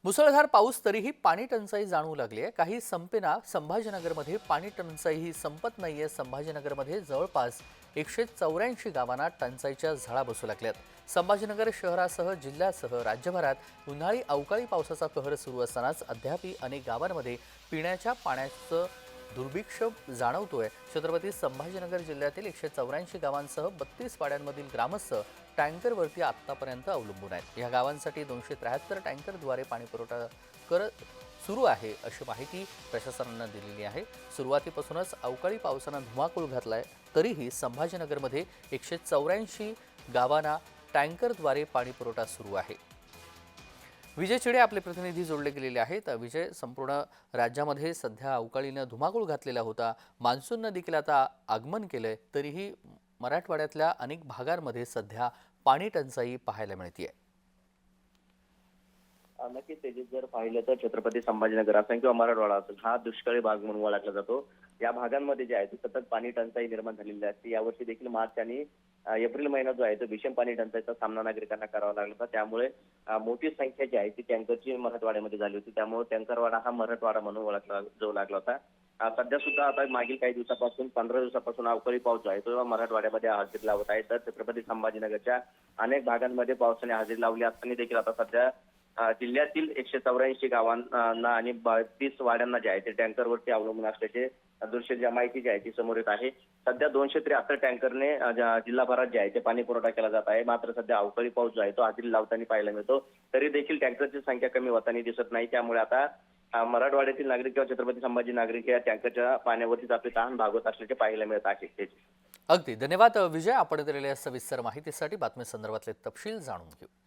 मुसळधार पाऊस तरीही पाणी टंचाई जाणवू लागली आहे। काही संपेना संभाजीनगरमध्ये पाणी टंचाई ही संपत नाहीये। संभाजीनगरमध्ये जवळपास 184 गावांना टंचाईच्या झळा बसू लागल्यात। संभाजीनगर शहरासह जिल्ह्यासह राज्यभरात उन्हाळी अवकाळी पावसाचा कहर सुरू असतानाच अद्यापही अनेक गावांमध्ये पिण्याच्या पाण्याचं दुर्भिक्ष जाणवतोय। छत्रपती संभाजीनगर जिल्ह्यातील 184 गावांसह 32 वाड्यांमधील ग्रामस्थ टँकरवरती आतापर्यंत अवलंबून आहेत। या गावांसाठी 273 टँकरद्वारे पाणीपुरवठा सुरू आहे अशी माहिती प्रशासनानं दिलेली आहे। सुरुवातीपासूनच अवकाळी पावसानं धुमाकूळ घातलाय, तरीही संभाजीनगरमध्ये 184 गावांना टँकरद्वारे पाणीपुरवठा सुरू आहे। विजय चिडे आपले प्रतिनिधी जोडले गेलेले आहेत। विजय, संपूर्ण राज्यामध्ये सध्या अवकाळीनं धुमाकूळ घातलेला होता। मान्सूननं देखील आता आगमन केलंय, तरीही मराठवाड्यातल्या अनेक भागांमध्ये सध्या पाणी टंचाई पाहायला मिळतेय। नक्कीच तेजीत जर पाहिलं तर छत्रपती संभाजीनगर असेल किंवा मराठवाडा असेल, हा दुष्काळी भाग म्हणून ओळखला जातो। या भागांमध्ये जे आहे ते सतत पाणी टंचाई निर्माण झालेली असते। यावर्षी देखील मार्च आणि एप्रिल महिना जो आहे तो भीषण पाणी टंचाईचा सामना नागरिकांना करावा लागला होता। त्यामुळे मोठी संख्या जी आहे ती टँकरची मराठवाड्यामध्ये झाली होती। त्यामुळे टँकरवाडा हा मराठवाडा म्हणून ओळखला जाऊ लागला होता। सध्या सुद्धा आता मागील काही दिवसापासून 15 दिवसापासून अवकाळी पाऊस जो आहे तो मराठवाड्यामध्ये हजेरी लावत आहे। तर छत्रपती संभाजीनगरच्या अनेक भागांमध्ये पावसाने हजेरी लावली असताना देखील आता सध्या जिल्ह्यातील 184 गावांना आणि 32 वाड्यांना जे आहे ते टँकरवरती अवलंबून असल्याचे दृश्य ज्या माहिती जी आहे ती समोर येत आहे। सध्या 273 टँकरने जिल्हाभरात जे आहे ते पाणी पुरवठा केला जात आहे। मात्र सध्या अवकाळी पाऊस जो आहे तो हजेरी लावताना पाहायला मिळतो। तरी देखील टँकरची संख्या कमी होताना दिसत नाही। त्यामुळे आता मराठवाड्यातील नागरिक किंवा छत्रपती संभाजी नागरिक या टँकरच्या पाण्यावरतीच आपले तहान भागवत असल्याचे पाहायला मिळत आहे। अगदी धन्यवाद विजय, आपण दिलेल्या सविस्तर माहितीसाठी। बातमी संदर्भातले तपशील जाणून घेऊ।